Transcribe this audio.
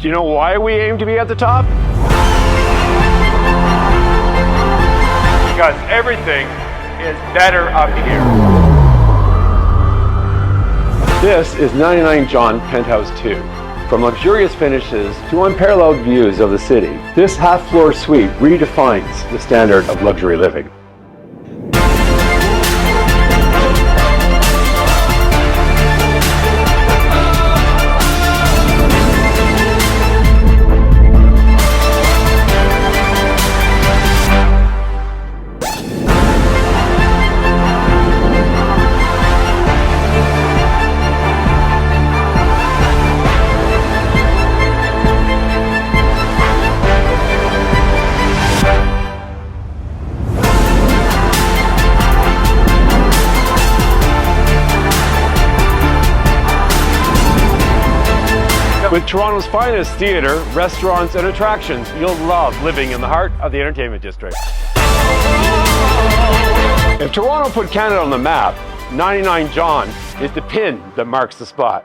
Do you know why we aim to be at the top? Because everything is better up here. This is 99 John Penthouse 2. From luxurious finishes to unparalleled views of the city, this half-floor suite redefines the standard of luxury living. With Toronto's finest theatre, restaurants and attractions, you'll love living in the heart of the entertainment district. If Toronto put Canada on the map, 99 John is the pin that marks the spot.